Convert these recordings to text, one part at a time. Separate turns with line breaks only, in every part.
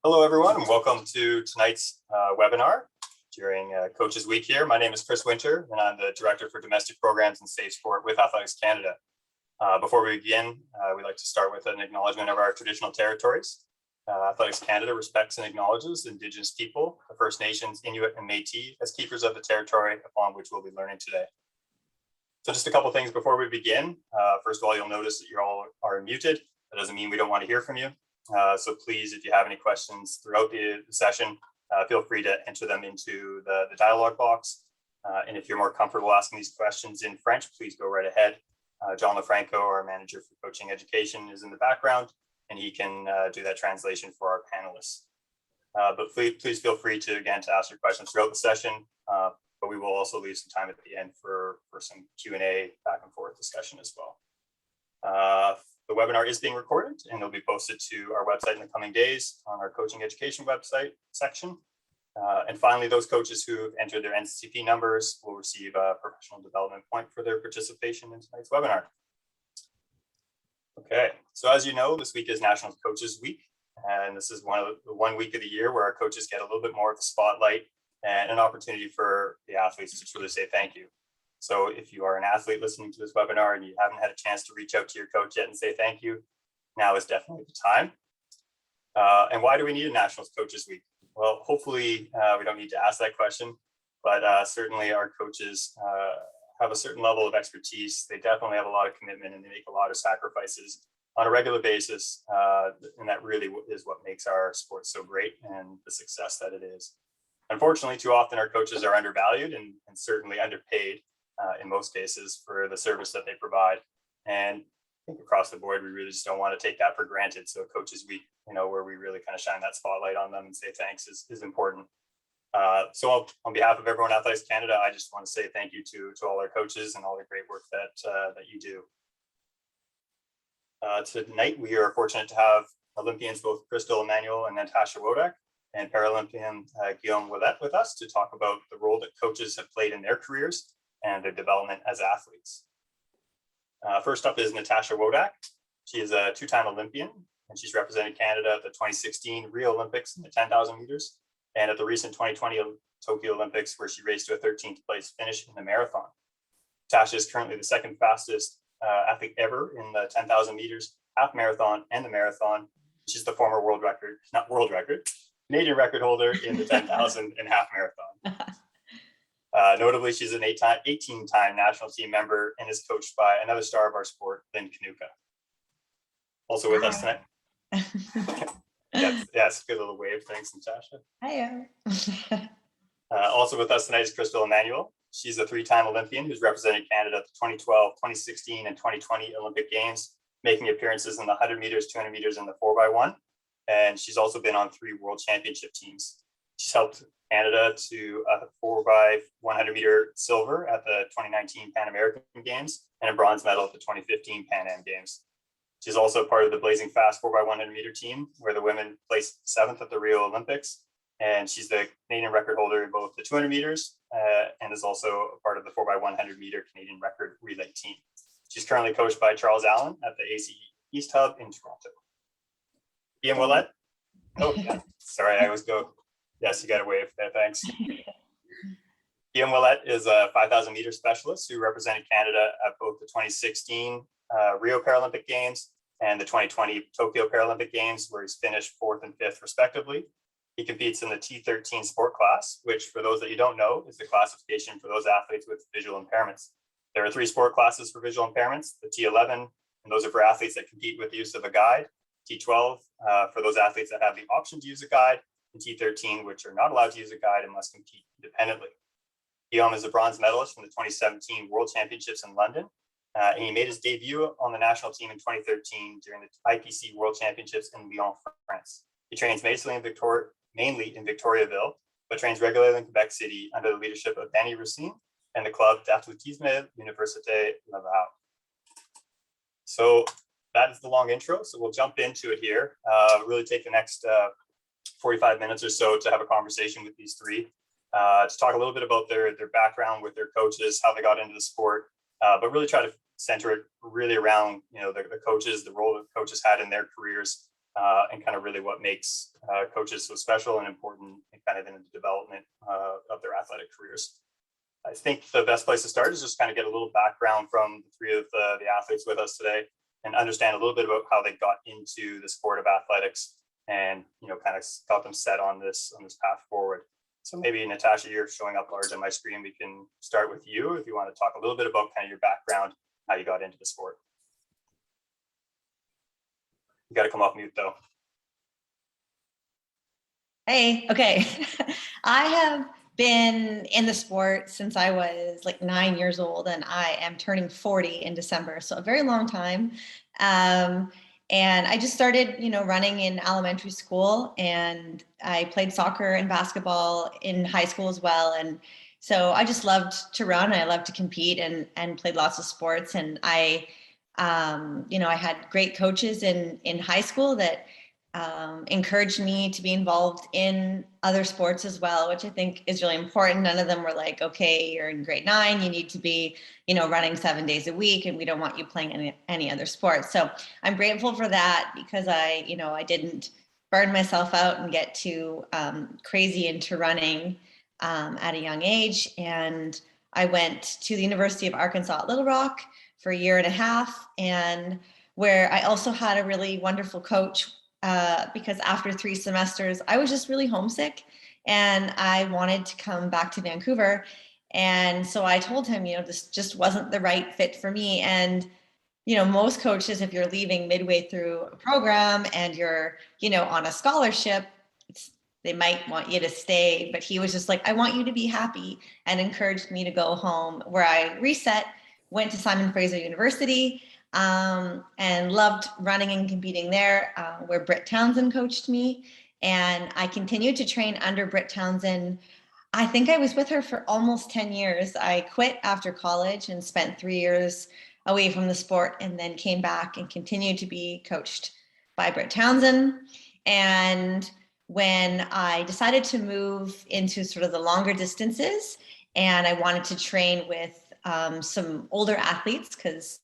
Hello, everyone, and welcome to tonight's webinar during Coaches Week here. My name is Chris Winter, and I'm the Director for Domestic Programs and Safe Sport with Athletics Canada. Before we begin, we'd like to start with an acknowledgement of our traditional territories. Athletics Canada respects and acknowledges Indigenous people, the First Nations, Inuit, and Métis as keepers of the territory upon which we'll be learning today. So just a couple things before we begin. First of all, you'll notice that you all are muted. That doesn't mean we don't want to hear from you. So please, if you have any questions throughout the session, feel free to enter them into the dialogue box. And if you're more comfortable asking these questions in French, please go right ahead. John LaFranco, our manager for coaching education, is in the background, and he can do that translation for our panelists. But please feel free to ask your questions throughout the session, but we will also leave some time at the end for some Q&A back and forth discussion as well. The webinar is being recorded and it'll be posted to our website in the coming days on our coaching education website section. And finally, those coaches who've entered their NCCP numbers will receive a professional development point for their participation in tonight's webinar. Okay, so as you know, this week is National Coaches Week, and this is one week of the year where our coaches get a little bit more of the spotlight and an opportunity for the athletes to truly say thank you. So if you are an athlete listening to this webinar and you haven't had a chance to reach out to your coach yet and say thank you, now is definitely the time. And why do we need a National Coaches Week? Well, hopefully we don't need to ask that question, but certainly our coaches have a certain level of expertise. They definitely have a lot of commitment and they make a lot of sacrifices on a regular basis. And that really is what makes our sport so great and the success that it is. Unfortunately, too often our coaches are undervalued and certainly underpaid. In most cases for the service that they provide. And I think across the board, we really just don't want to take that for granted. So Coaches Week, where we really kind of shine that spotlight on them and say thanks is important. So on behalf of everyone at Athletics Canada, I just want to say thank you to all our coaches and all the great work that you do. Tonight, we are fortunate to have Olympians, both Emmanuel and Natasha Wodak, and Paralympian Guillaume Ouellet with us to talk about the role that coaches have played in their careers and their development as athletes. First up is Natasha Wodak. She is a two-time Olympian, and she's represented Canada at the 2016 Rio Olympics in the 10,000 meters, and at the recent 2020 Tokyo Olympics, where she raced to a 13th place finish in the marathon. Natasha is currently the second fastest athlete ever in the 10,000 meters, half marathon, and the marathon. She's the former Canadian record holder in the 10,000 and half marathon. Notably, she's an 18-time national team member and is coached by another star of our sport, Lynn Kanuka. Also with us tonight. Yes, good little wave. Thanks, Natasha.
Hiya.
Also with us tonight is Emanuel. She's a three-time Olympian who's represented Canada at the 2012, 2016, and 2020 Olympic Games, making appearances in the 100 meters, 200 meters, and the 4x1. And she's also been on 3 World Championship teams. She's helped Canada to a 4x100 meter silver at the 2019 Pan American Games and a bronze medal at the 2015 Pan Am Games. She's also part of the blazing fast 4x100 meter team, where the women placed 7th at the Rio Olympics. And she's the Canadian record holder in both the 200 meters and is also a part of the 4x100 meter Canadian record relay team. She's currently coached by Charles Allen at the ACE East Hub in Toronto. Guillaume Ouellet. Oh, yeah. Sorry, I always go. Yes, you got a wave there, thanks. Guillaume Ouellet is a 5,000 meter specialist who represented Canada at both the 2016 Rio Paralympic Games and the 2020 Tokyo Paralympic Games, where he's finished 4th and 5th respectively. He competes in the T13 sport class, which for those that you don't know, is the classification for those athletes with visual impairments. There are 3 sport classes for visual impairments, the T11, and those are for athletes that compete with the use of a guide, T12 for those athletes that have the option to use a guide, and T13, which are not allowed to use a guide and must compete independently. Guillaume is a bronze medalist from the 2017 World Championships in London, and he made his debut on the national team in 2013 during the IPC World Championships in Lyon, France. He trains mainly in Victoriaville, but trains regularly in Quebec City under the leadership of Danny Racine and the club d'Athlétisme Université Laval. So that is the long intro. So we'll jump into it here. Really take the next 45 minutes or so to have a conversation with these three, to talk a little bit about their background with their coaches, how they got into the sport, but really try to center it really around, the coaches, the role that coaches had in their careers, and kind of really what makes coaches so special and important and kind of in the development of their athletic careers. I think the best place to start is just kind of get a little background from the three of the athletes with us today and understand a little bit about how they got into the sport of athletics and, kind of got them set on this path forward. So maybe Natasha, you're showing up large on my screen. We can start with you if you want to talk a little bit about kind of your background, how you got into the sport. You got to come off mute though.
Hey, okay. I have been in the sport since I was like 9 years old, and I am turning 40 in December. So a very long time. And I just started, running in elementary school, and I played soccer and basketball in high school as well. And so I just loved to run. I loved to compete and played lots of sports. And I had great coaches in high school that encouraged me to be involved in other sports as well, which I think is really important. None of them were like, okay, you're in grade 9, you need to be, running 7 days a week, and we don't want you playing any other sports. So I'm grateful for that, because I didn't burn myself out and get too crazy into running at a young age. And I went to the University of Arkansas at Little Rock for a year and a half, and where I also had a really wonderful coach, because after 3 semesters, I was just really homesick and I wanted to come back to Vancouver. And so I told him, this just wasn't the right fit for me. And, most coaches, if you're leaving midway through a program and you're, on a scholarship, they might want you to stay. But he was just like, I want you to be happy, and encouraged me to go home, where I reset, went to Simon Fraser University, and loved running and competing there, where Britt Townsend coached me. And I continued to train under Britt Townsend. I think I was with her for almost 10 years. I quit after college and spent 3 years away from the sport, and then came back and continued to be coached by Britt Townsend. And when I decided to move into sort of the longer distances, and I wanted to train with some older athletes, because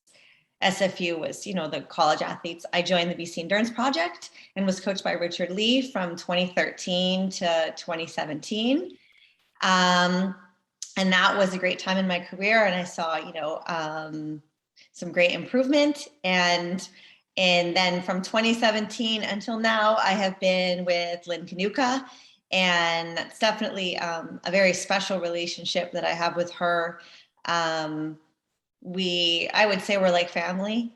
SFU was, the college athletes, I joined the BC Endurance Project and was coached by Richard Lee from 2013 to 2017. And that was a great time in my career. And I saw, some great improvement. And then from 2017 until now, I have been with Lynn Kanuka. And it's definitely a very special relationship that I have with her. I would say we're like family,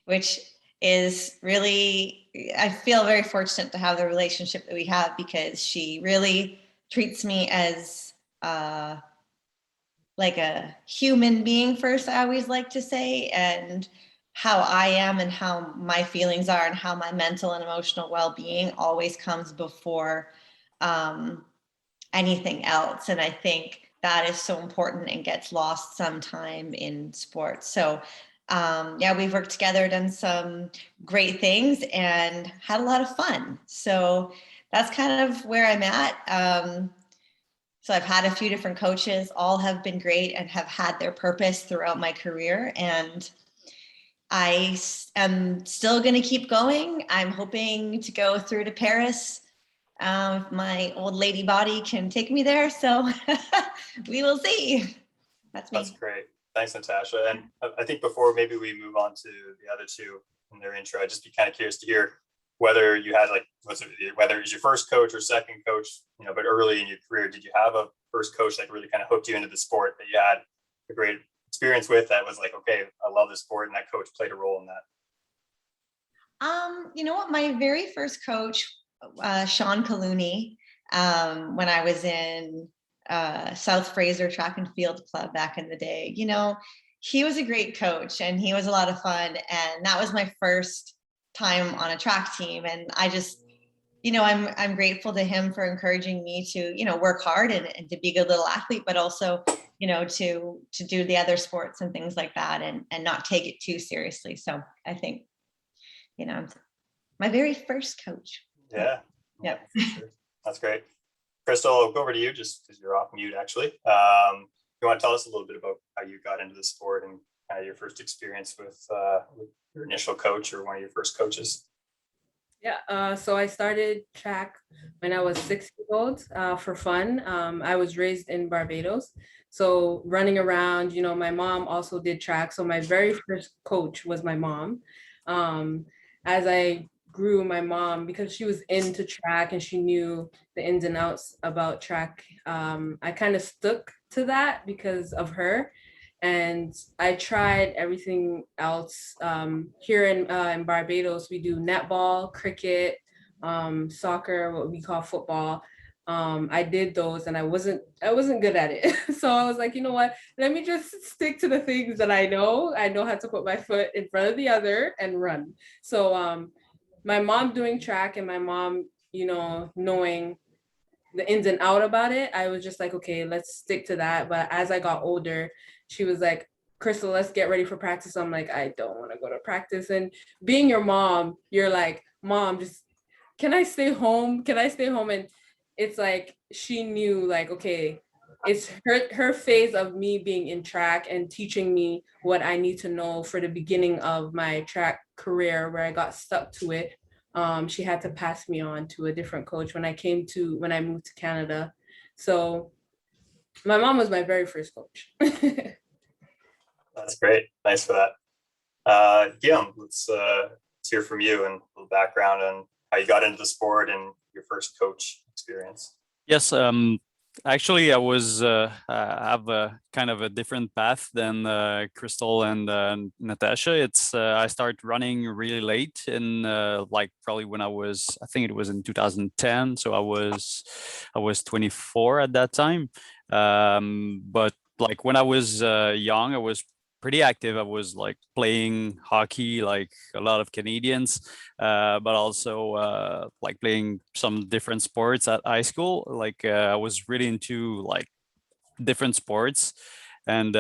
which is really, I feel very fortunate to have the relationship that we have, because she really treats me as like a human being first, I always like to say, and how I am and how my feelings are and how my mental and emotional well-being always comes before anything else. And I think that is so important and gets lost sometime in sports. So we've worked together, done some great things, and had a lot of fun. So that's kind of where I'm at. So I've had a few different coaches, all have been great and have had their purpose throughout my career. And I am still going to keep going. I'm hoping to go through to Paris. If my old lady body can take me there. So we will see. That's me.
That's great. Thanks, Natasha. And I think before maybe we move on to the other two in their intro, I'd just be kind of curious to hear whether you had whether it was your first coach or second coach, but early in your career, did you have a first coach that really kind of hooked you into the sport, that you had a great experience with, that was like, okay, I love this sport, and that coach played a role in that?
You know what? My very first coach, Sean Calooney, when I was in South Fraser Track and Field Club back in the day, he was a great coach, and he was a lot of fun. And that was my first time on a track team. And I just, I'm grateful to him for encouraging me to, work hard and to be a good little athlete, but also, to do the other sports and things like that, and not take it too seriously. So I think, my very first coach.
Yeah.
Yep.
Sure. That's great. Crystal, I'll go over to you just because you're off mute, actually. You want to tell us a little bit about how you got into the sport and kind of your first experience with your initial coach or one of your first coaches?
Yeah, so I started track when I was 6 years old for fun. I was raised in Barbados. So running around, my mom also did track. So my very first coach was my mom. Um, as I grew, my mom, because she was into track and she knew the ins and outs about track, I kind of stuck to that because of her. And I tried everything else. Here in Barbados, we do netball, cricket, soccer, what we call football. I did those, and I wasn't good at it. So I was like, you know what? Let me just stick to the things that I know. I know how to put my foot in front of the other and run. So my mom doing track and my mom, knowing the ins and out about it, I was just like, okay, let's stick to that. But as I got older, she was like, Crystal, let's get ready for practice. I'm like, I don't want to go to practice. And being your mom, you're like, Mom, just can I stay home? Can I stay home? And it's like she knew, like, okay, it's her phase of me being in track and teaching me what I need to know for the beginning of my track career where I got stuck to it. She had to pass me on to a different coach when I moved to Canada. So my mom was my very first coach.
That's great. Thanks for that. Guillaume, let's hear from you and a little background on how you got into the sport and your first coach experience.
Yes, actually, I have a kind of a different path than Crystal and Natasha. I started running really late in like probably when I think it was in 2010. So I was 24 at that time. But like when I was young, I was pretty active. I was like playing hockey like a lot of Canadians, but also like playing some different sports at high school. Like I was really into like different sports, and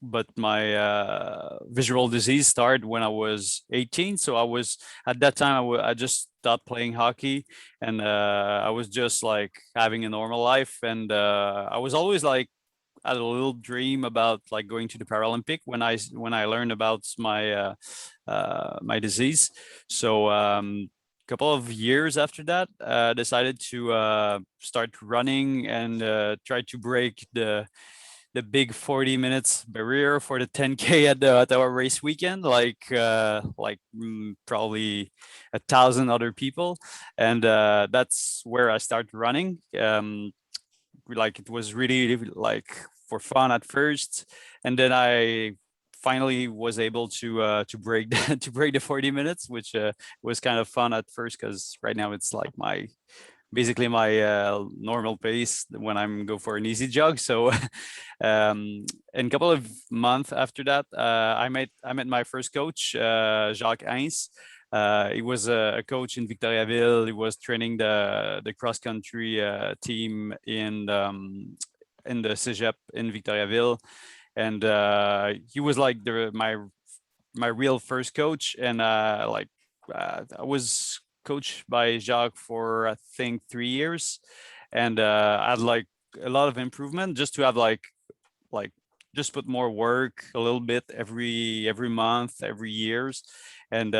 but my visual disease started when I was 18. So I was at that time I just stopped playing hockey, and I was just like having a normal life, and I was always like had a little dream about like going to the Paralympic when I learned about my disease. So couple of years after that, decided to start running and try to break the big 40 minutes barrier for the 10K at our race weekend, probably 1,000 other people, and that's where I started running. Like it was really like for fun at first, and then I finally was able to break to break the 40 minutes, which was kind of fun at first because right now it's like basically my normal pace when I'm go for an easy jog. So and a couple of months after that, I met my first coach, Jacques Hens. He was a coach in Victoriaville. He was training the cross country team in the Sept in Victoriaville, and he was like my real first coach. And I was coached by Jacques for I think 3 years, and I had like a lot of improvement just to have like just put more work a little bit every month, every years, and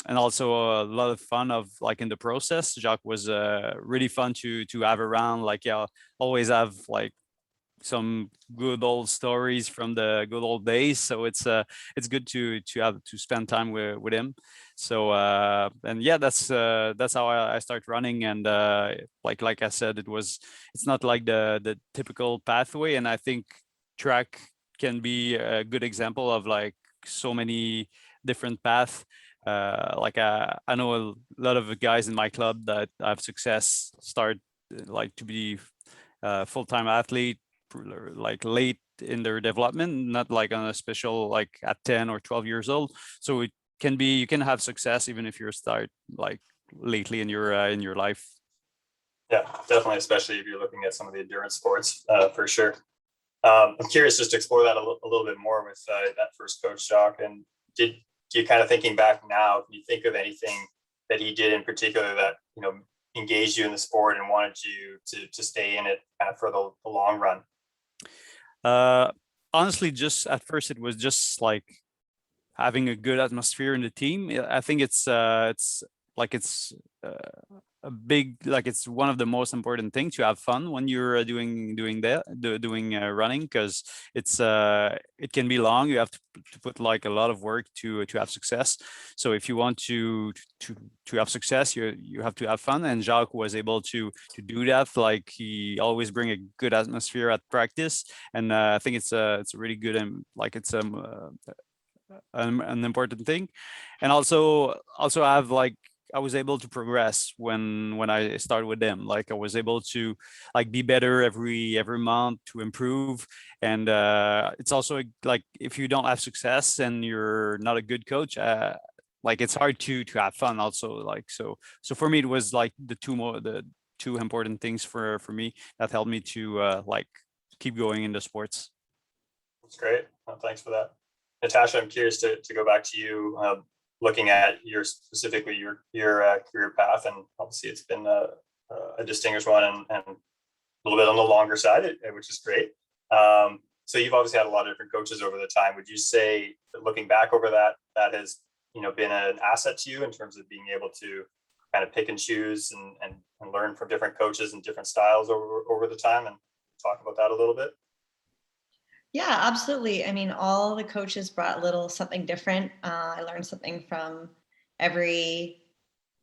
also a lot of fun of like in the process. Jacques was really fun to have around. Like yeah, always have like some good old stories from the good old days. So it's good to have to spend time with him. So and yeah, that's how I start running. And like I said, it's not like the typical pathway, and I think track can be a good example of like so many different paths. I know a lot of guys in my club that have success start like to be full-time athlete like late in their development, not like on a special like at 10 or 12 years old. So it can be, you can have success even if you start like lately in your life.
Yeah, definitely, especially if you're looking at some of the endurance sports, for sure. I'm curious just to explore that a little bit more with that first coach, Jacques. And do you kind of thinking back now, can you think of anything that he did in particular that, engaged you in the sport and wanted you to stay in it kind of for the long run?
Honestly, just at first it was just like having a good atmosphere in the team. I think it's like it's a big, like it's one of the most important things to have fun when you're doing running, because it can be long. You have to put like a lot of work to have success. So if you want to have success, you have to have fun, and Jacques was able to do that. Like he always bring a good atmosphere at practice, and I think it's a really good, and like it's an important thing. And also I have like, I was able to progress when I started with them. Like I was able to like be better every month, to improve. And it's also like, if you don't have success and you're not a good coach, like it's hard to have fun also. Like so for me, it was like the two important things for me that helped me to like keep going in the sports.
That's great. Well, thanks for that. Natasha, I'm curious to go back to you, looking at specifically your career path, and obviously it's been a distinguished one, and a little bit on the longer side, which is great. So you've obviously had a lot of different coaches over the time. Would you say that looking back over that has been an asset to you in terms of being able to kind of pick and choose and learn from different coaches and different styles over the time, and talk about that a little bit?
Yeah, absolutely. I mean, all the coaches brought a little something different. I learned something from every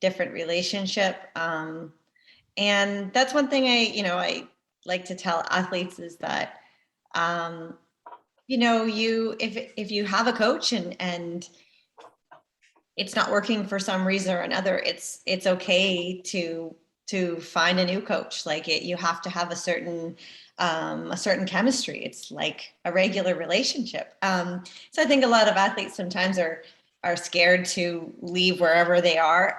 different relationship. And that's one thing I like to tell athletes is that, if you have a coach and it's not working for some reason or another, it's okay to find a new coach. Like you have to have a certain chemistry. It's like a regular relationship. So I think a lot of athletes sometimes are scared to leave wherever they are.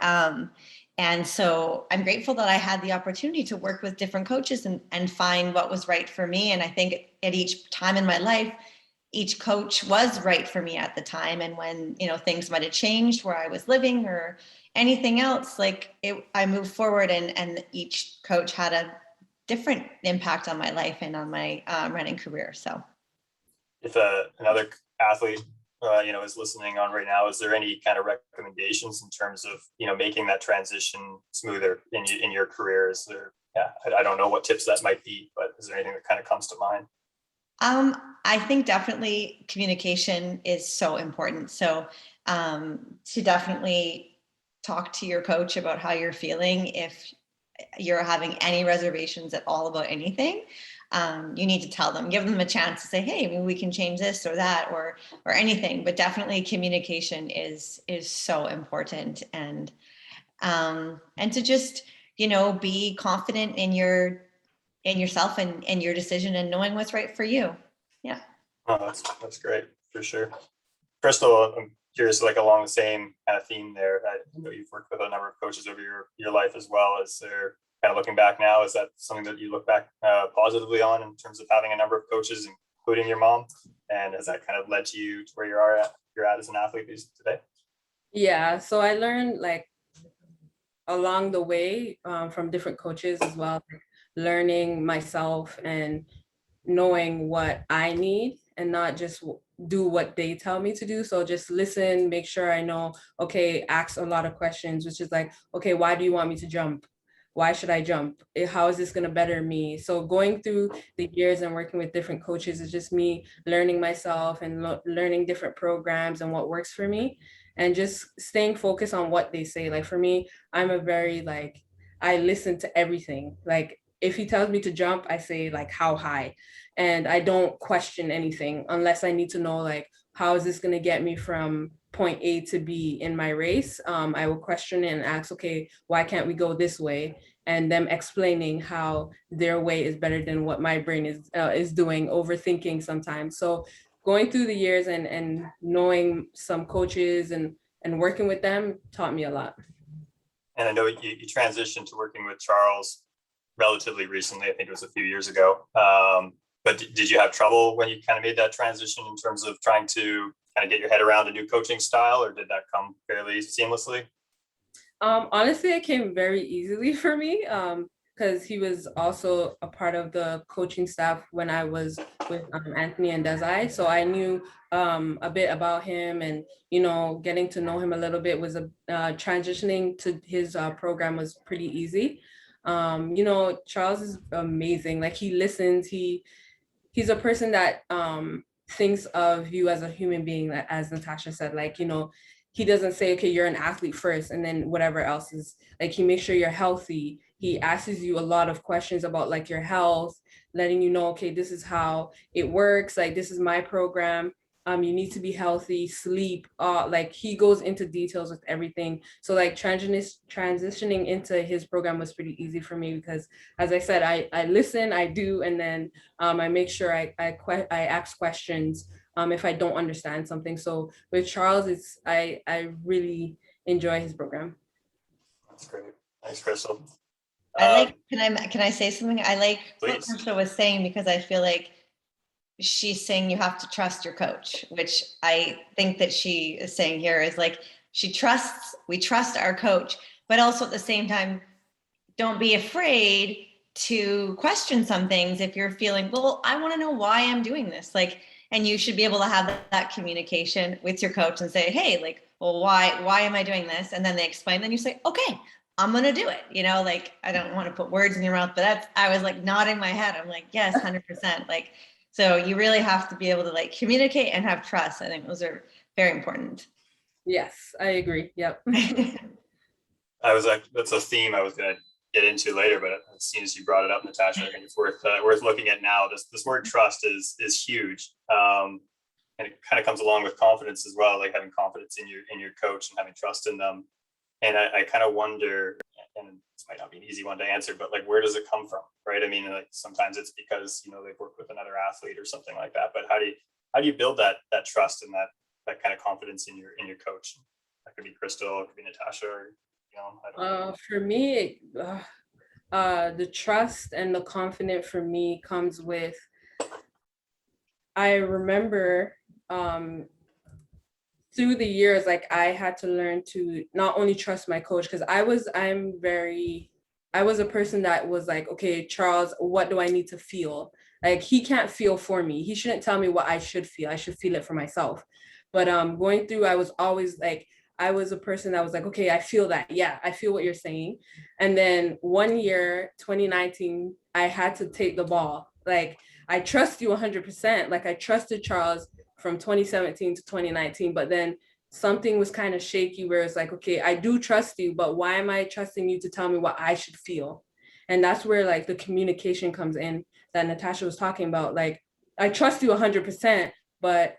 And so I'm grateful that I had the opportunity to work with different coaches and find what was right for me. And I think at each time in my life, each coach was right for me at the time. And when, things might've changed where I was living or anything else, I moved forward, and each coach had a different impact on my life and on my running career. So
if another athlete is listening on right now, is there any kind of recommendations in terms of making that transition smoother in your career? Is there I don't know what tips that might be, but is there anything that kind of comes to mind?
I think definitely communication is so important. So to definitely talk to your coach about how you're feeling. If you're having any reservations at all about anything, you need to tell them, give them a chance to say, hey, maybe we can change this or that or anything. But definitely communication is so important, and to just be confident in yourself and your decision and knowing what's right for you. Yeah.
Oh, that's great, for sure. Crystal, I'm curious, like along the same kind of theme there. I know you've worked with a number of coaches over your life as well. Is there, kind of looking back now, is that something that you look back positively on in terms of having a number of coaches, including your mom? And has that kind of led to you to where you're at as an athlete today?
Yeah, so I learned like along the way from different coaches as well, learning myself and knowing what I need and not just do what they tell me to do. So just listen, make sure I know, okay, ask a lot of questions, which is like, okay, why do you want me to jump? Why should I jump? How is this going to better me? So going through the years and working with different coaches is just me learning myself and learning different programs and what works for me, and just staying focused on what they say. Like for me, I'm a very I listen to everything. Like if he tells me to jump, I say like how high, and I don't question anything unless I need to know like how is this going to get me from point A to B in my race. I will question it and ask, okay, why can't we go this way? And them explaining how their way is better than what my brain is doing, overthinking sometimes. So going through the years and knowing some coaches and working with them taught me a lot.
And I know you transitioned to working with Charles relatively recently. I think it was a few years ago. But did you have trouble when you kind of made that transition in terms of trying to kind of get your head around a new coaching style, or did that come fairly seamlessly?
Honestly, it came very easily for me because he was also a part of the coaching staff when I was with Anthony and Desai. So I knew a bit about him, and getting to know him a little bit was transitioning to his program was pretty easy. Charles is amazing. Like, he listens. He's a person that thinks of you as a human being, as Natasha said. Like, he doesn't say, okay, you're an athlete first, and then whatever else is, like, he makes sure you're healthy. He asks you a lot of questions about like your health, letting you know, okay, this is how it works. Like, this is my program. You need to be healthy, sleep. Like, he goes into details with everything. So like transitioning into his program was pretty easy for me because, as I said, I listen, I do, and then I make sure I ask questions if I don't understand something. So with Charles, I really enjoy his program.
That's great. Thanks, Crystal.
Can I say something? I like what
Please.
Crystal was saying, because I feel like she's saying you have to trust your coach, which I think that she is saying here is like, we trust our coach, but also at the same time, don't be afraid to question some things if you're feeling, well, I want to know why I'm doing this. Like, and you should be able to have that communication with your coach and say, hey, like, well, why am I doing this? And then they explain, then you say, okay, I'm going to do it. Like, I don't want to put words in your mouth, but I was like nodding my head. I'm like, yes, 100%. Like, so you really have to be able to like communicate and have trust. I think those are very important.
Yes, I agree. Yep.
That's a theme I was going to get into later, but as soon as you brought it up, Natasha, I think it's worth looking at now. This word trust is huge. And it kind of comes along with confidence as well, like having confidence in your coach and having trust in them. And I kind of wonder, and this might not be an easy one to answer, but like, where does it come from, right? I mean, like, sometimes it's because they've worked with another athlete or something like that. But how do you build that trust and that kind of confidence in your coach? That could be Crystal, it could be Natasha, or I don't know.
For me, the trust and the confidence for me comes with, I remember through the years, like, I had to learn to not only trust my coach, because I was a person that was like, okay, Charles, what do I need to feel? Like, he can't feel for me. He shouldn't tell me what I should feel. I should feel it for myself. But going through, I was always like, I was a person that was like, okay, I feel that. Yeah, I feel what you're saying. And then one year, 2019, I had to take the ball. Like, I trust you 100%. Like, I trusted Charles from 2017 to 2019, but then something was kind of shaky where it's like, okay, I do trust you, but why am I trusting you to tell me what I should feel? And that's where like the communication comes in that Natasha was talking about. Like, I trust you 100%, but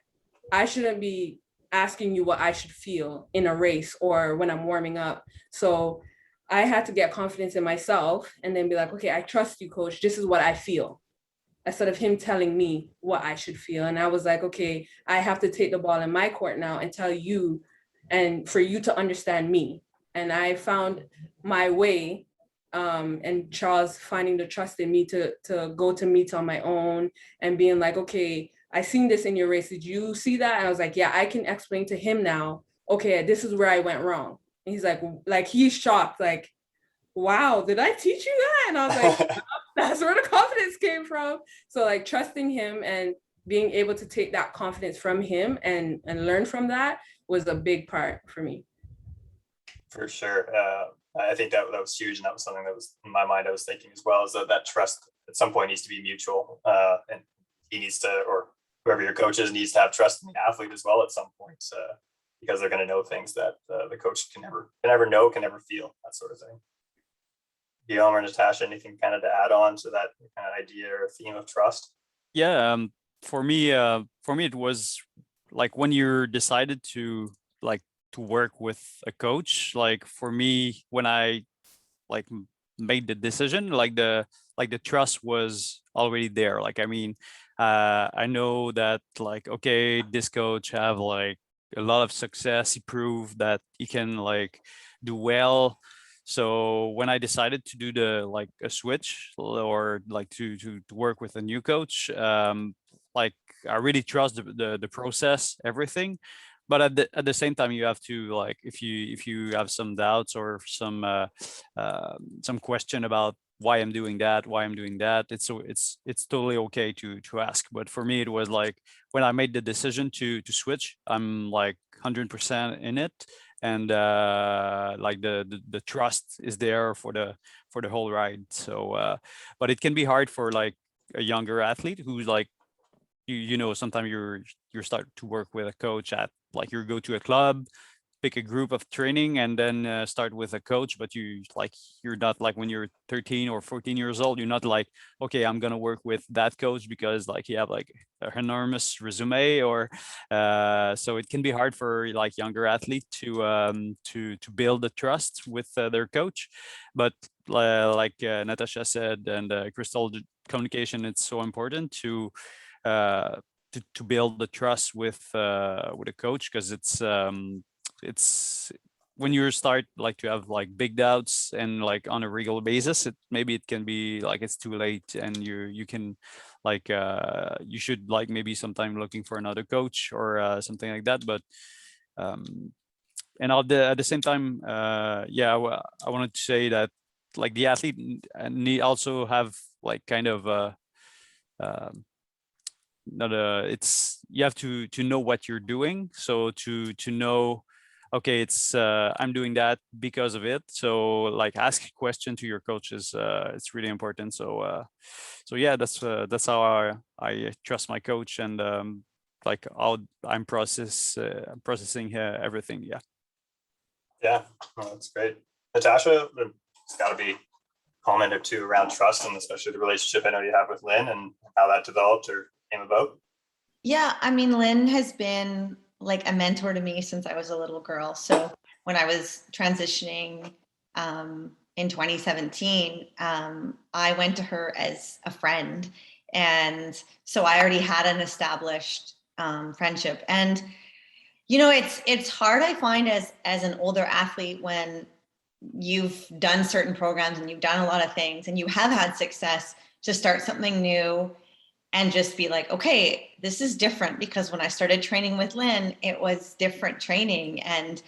I shouldn't be asking you what I should feel in a race or when I'm warming up. So I had to get confidence in myself and then be like, okay, I trust you, coach. This is what I feel, instead of him telling me what I should feel. And I was like, okay, I have to take the ball in my court now and tell you, and for you to understand me. And I found my way, and Charles finding the trust in me to go to meets on my own and being like, okay, I seen this in your race. Did you see that? And I was like, yeah, I can explain to him now, okay, this is where I went wrong. And he's like he's shocked, like, wow, did I teach you that? And I was like, that's where the confidence came from. So like trusting him and being able to take that confidence from him and learn from that was a big part for me.
For sure. I think that was huge. And that was something that was in my mind, I was thinking as well, is that trust at some point needs to be mutual. And he needs to, or whoever your coach is, needs to have trust in the athlete as well at some point, because they're going to know things that the coach can never know, can never feel, that sort of thing. Guillaume or Natasha, anything kind of to add on to that kind of idea or theme of trust?
Yeah, for me, it was like when you're decided to work with a coach. Like for me, when I made the decision, like the trust was already there. Like, I mean, I know that like, okay, this coach have like a lot of success. He proved that he can like do well. So when I decided to do a switch or like to work with a new coach, like I really trust the process, everything. But at the same time, you have to like, if you have some doubts or some question about why I'm doing that, it's totally okay to ask. But for me, it was like when I made the decision to switch, I'm like 100% in it, and like the trust is there for the whole ride. So but it can be hard for like a younger athlete who's like, you know, sometimes you're start to work with a coach at, like, you go to a club, pick a group of training, and then start with a coach. But you're not like, when you're 13 or 14 years old, you're not like, okay, I'm gonna work with that coach because like you have like an enormous resume, or so it can be hard for like younger athletes to build the trust with their coach. But like Natasha said, and Crystal, communication, it's so important uh, to build the trust with a coach, because it's when you start like to have like big doubts and like on a regular basis, maybe it can be like it's too late, and you can like you should like maybe sometime looking for another coach or something like that. But and at the same time, yeah, I wanted to say that like the athlete need also have like kind of not it's, you have to know what you're doing, so to know, okay, it's I'm doing that because of it. So like ask a question to your coaches, it's really important. So so yeah, that's how I trust my coach, and like how I'm processing everything. Yeah.
Yeah, well, that's great. Natasha, there's got to be a comment or two around trust, and especially the relationship I know you have with Lynn and how that developed or came about.
Yeah, I mean, Lynn has been like a mentor to me since I was a little girl. So when I was transitioning in 2017, I went to her as a friend. And so I already had an established friendship. And, you know, it's hard, I find, as an older athlete, when you've done certain programs and you've done a lot of things and you have had success, to start something new and just be like, okay, this is different, because when I started training with Lynn, it was different training. And,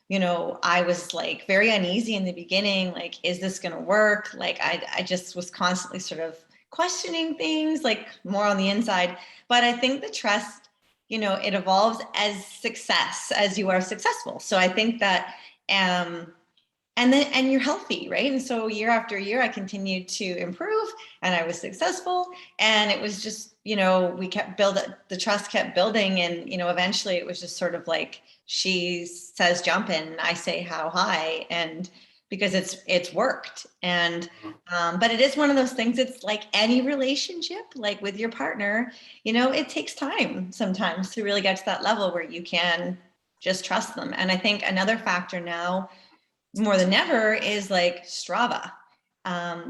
you know, I was like very uneasy in the beginning, like, is this going to work? Like, I just was constantly sort of questioning things, like more on the inside. But I think the trust, you know, it evolves as you are successful. So I think that, and you're healthy, right? And so year after year, I continued to improve, and I was successful. And it was just, you know, we kept the trust kept building. And, you know, eventually it was just sort of like, she says jump in, and I say how high, and because it's worked. And but it is one of those things, it's like any relationship, like with your partner, you know, it takes time sometimes to really get to that level where you can just trust them. And I think another factor now, more than ever, is like Strava.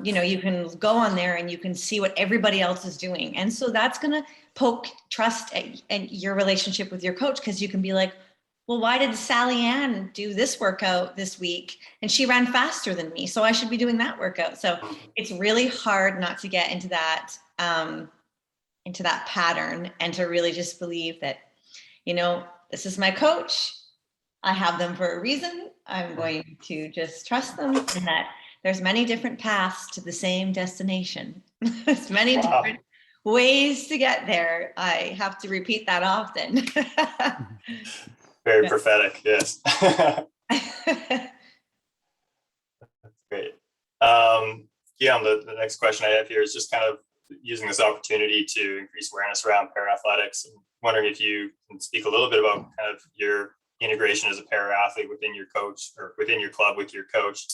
You know, you can go on there and you can see what everybody else is doing. And so that's going to poke trust and your relationship with your coach, because you can be like, well, why did Sally Ann do this workout this week? And she ran faster than me, so I should be doing that workout. So it's really hard not to get into that pattern, and to really just believe that, you know, this is my coach. I have them for a reason. I'm going to just trust them, and that there's many different paths to the same destination. There's many different ways to get there. I have to repeat that often.
Very prophetic, yes. Great. Yeah, the next question I have here is just kind of using this opportunity to increase awareness around para-athletics. I'm wondering if you can speak a little bit about kind of your integration as a para-athlete within your coach, or within your club with your coach.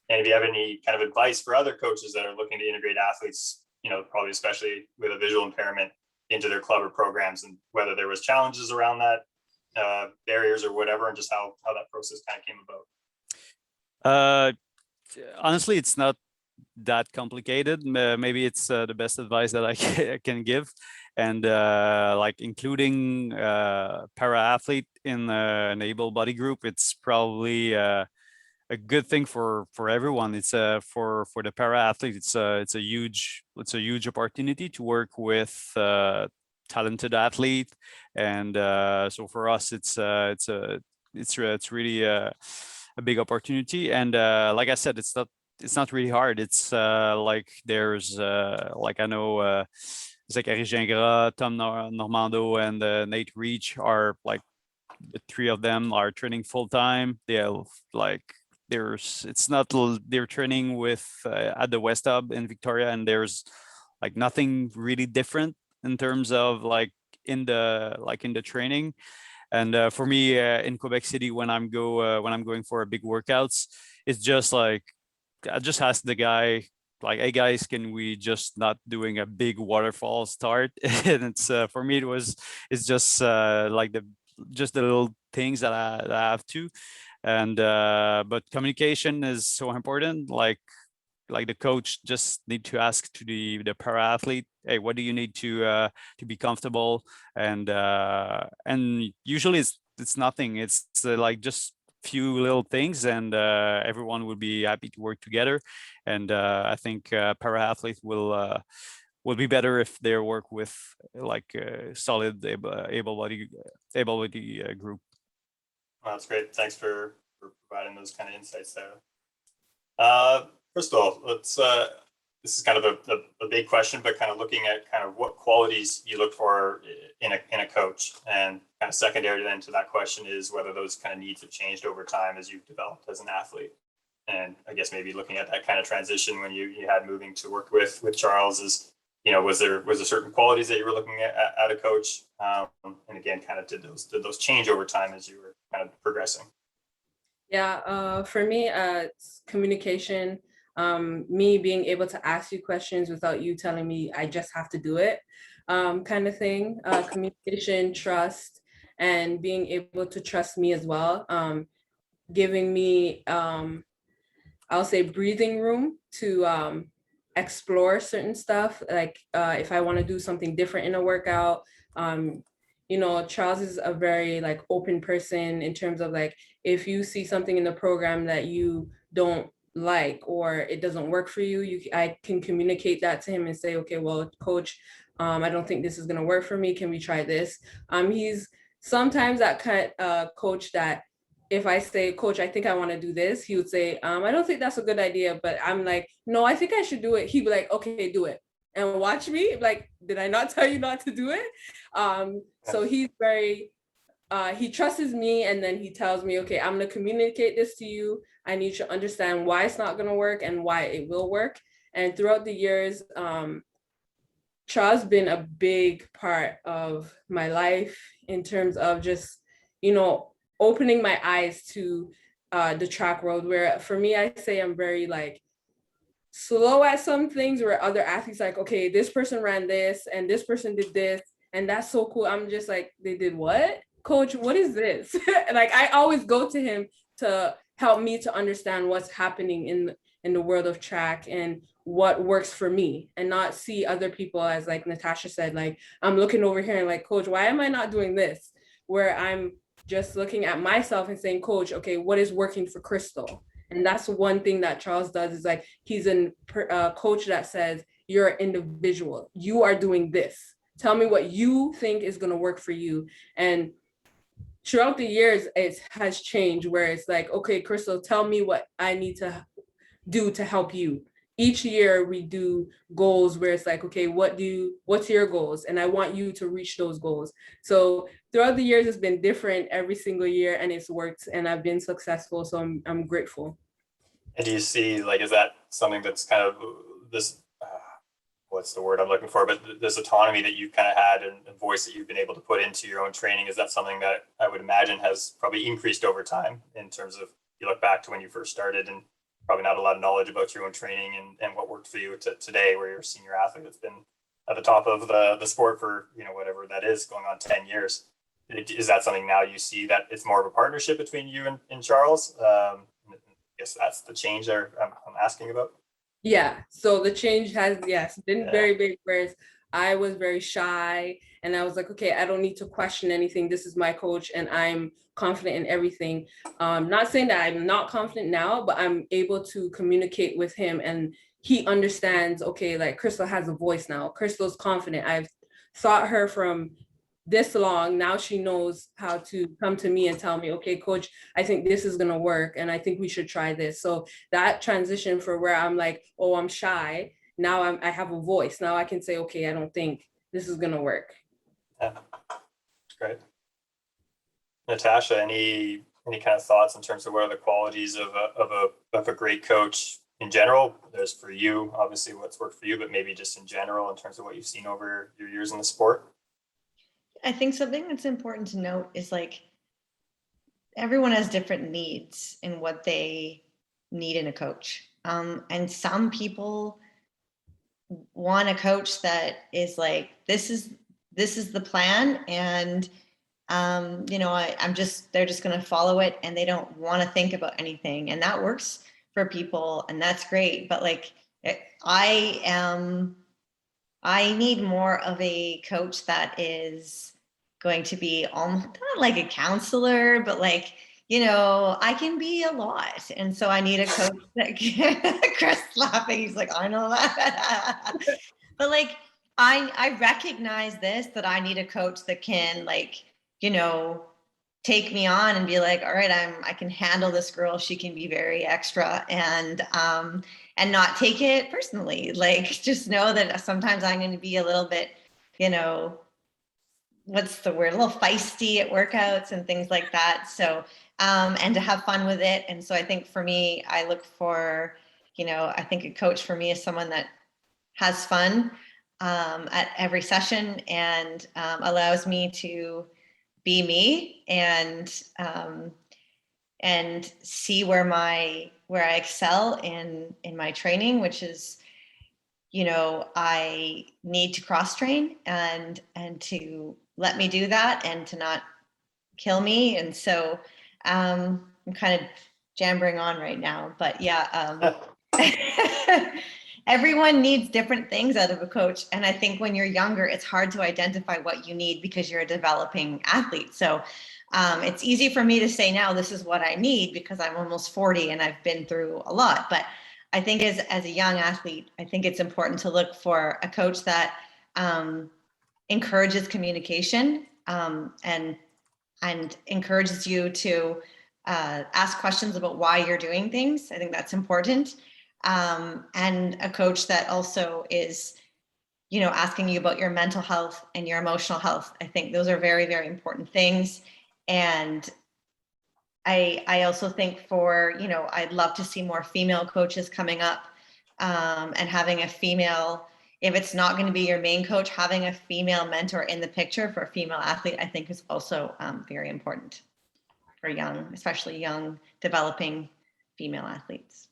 And if you have any kind of advice for other coaches that are looking to integrate athletes, you know, probably especially with a visual impairment, into their club or programs, and whether there was challenges around that, barriers or whatever, and just how that process kind of came about.
Honestly, it's not that complicated. Maybe it's the best advice that I can give, and like including para athlete in an able body group, it's probably a good thing for everyone. It's for the para athlete, it's a huge opportunity to work with talented athlete, and so for us it's really a big opportunity. And like I said, it's not really hard. It's like there's like I know Zachary Gingras, Tom Normando, and Nate Reach are like the three of them are training full time. They'll like it's not they're training with at the West Hub in Victoria, and there's like nothing really different in terms of like in the training. And for me in Quebec City, when I'm going for a big workouts, it's just like I just ask the guy like, hey guys, can we just not doing a big waterfall start? And it's for me it's just like the little things that I have to. And but communication is so important. Like the coach just need to ask to the para athlete, hey, what do you need to be comfortable? And usually it's nothing. It's like just few little things, and everyone will be happy to work together. And I think para athlete will be better if they work with like a solid able body group.
Well, that's great. Thanks for providing those kind of insights there. First of all, let's this is kind of a big question, but kind of looking at kind of what qualities you look for in a coach, and kind of secondary then to that question is whether those kind of needs have changed over time as you've developed as an athlete. And I guess maybe looking at that kind of transition when you had moving to work with Charles is, was there certain qualities that you were looking at a coach? And again, kind of did those change over time as you were kind of progressing?
Yeah, for me, it's communication. Me being able to ask you questions without you telling me I just have to do it, kind of thing. Communication, trust, and being able to trust me as well. Giving me, I'll say, breathing room to explore certain stuff. Like if I want to do something different in a workout, Charles is a very like open person in terms of like, if you see something in the program that you don't like or it doesn't work for you, I can communicate that to him and say, okay, well, coach, I don't think this is going to work for me. Can we try this? He's sometimes that kind coach that if I say, coach, I think I want to do this, he would say, I don't think that's a good idea, but I'm like, no, I think I should do it. He'd be like, okay, do it. And watch me, like, did I not tell you not to do it? So he's very, he trusts me, and then he tells me, okay, I'm going to communicate this to you. I need you to understand why it's not going to work and why it will work. And throughout the years, Charles been a big part of my life in terms of just, opening my eyes to the track world, where for me, I say I'm very like slow at some things where other athletes like, okay, this person ran this and this person did this, and that's so cool. I'm just like, they did what? Coach, what is this? Like, I always go to him to help me to understand what's happening in the world of track and what works for me, and not see other people as, like Natasha said, like I'm looking over here and like, coach, why am I not doing this? Where I'm just looking at myself and saying, coach, okay, what is working for Crystal? And that's one thing that Charles does, is like, he's a coach that says, you're an individual. You are doing this. Tell me what you think is going to work for you. And throughout the years, it has changed where it's like, okay, Crystal, tell me what I need to do to help you. Each year we do goals where it's like, okay, what's your goals? And I want you to reach those goals. So throughout the years, it's been different every single year, and it's worked, and I've been successful. So I'm grateful.
And do you see, like, is that something that's kind of this, what's the word I'm looking for, but this autonomy that you've kind of had and voice that you've been able to put into your own training, is that something that I would imagine has probably increased over time in terms of, you look back to when you first started and probably not a lot of knowledge about your own training and what worked for you to today, where you're a senior athlete that's been at the top of the sport for, whatever that is, going on 10 years. Is that something now you see that it's more of a partnership between you and Charles? I guess that's the change there I'm asking about.
Yeah, so the change has, yes, been very big, whereas I was very shy and I was like, okay, I don't need to question anything. This is my coach and I'm confident in everything. Not saying that I'm not confident now, but I'm able to communicate with him and he understands, okay, like Crystal has a voice now. Crystal's confident. I've taught her from this long, now she knows how to come to me and tell me, okay, coach, I think this is going to work. And I think we should try this. So that transition for where I'm like, oh, I'm shy. Now I have a voice. Now I can say, okay, I don't think this is going to work.
Yeah, great. Natasha, any kind of thoughts in terms of what are the qualities of a great coach in general? There's for you, obviously, what's worked for you, but maybe just in general in terms of what you've seen over your years in the sport.
I think something that's important to note is like everyone has different needs in what they need in a coach. And some people want a coach that is like, this is the plan, and they're just going to follow it, and they don't want to think about anything, and that works for people, and that's great. But like, I need more of a coach that is going to be almost not like a counselor, but like, I can be a lot. And so I need a coach that can, Chris laughing, he's like, I know that. But like, I recognize this, that I need a coach that can like, take me on and be like, all right, I can handle this girl. She can be very extra, and not take it personally. Like, just know that sometimes I'm going to be a little bit, what's the word, a little feisty at workouts and things like that. So, and to have fun with it. And so I think for me, I look for, I think a coach for me is someone that has fun at every session, and allows me to be me, and see where I excel in my training, which is, I need to cross train, and to let me do that and to not kill me. And so I'm kind of jambering on right now, but yeah, everyone needs different things out of a coach. And I think when you're younger, it's hard to identify what you need because you're a developing athlete. So it's easy for me to say now, this is what I need, because I'm almost 40 and I've been through a lot. But I think as a young athlete, I think it's important to look for a coach that encourages communication, and encourages you to ask questions about why you're doing things. I think that's important. And a coach that also is, asking you about your mental health and your emotional health. I think those are very, very important things. And I also think for, I'd love to see more female coaches coming up, and having a female, if it's not going to be your main coach, having a female mentor in the picture for a female athlete, I think is also very important for especially young, developing female athletes.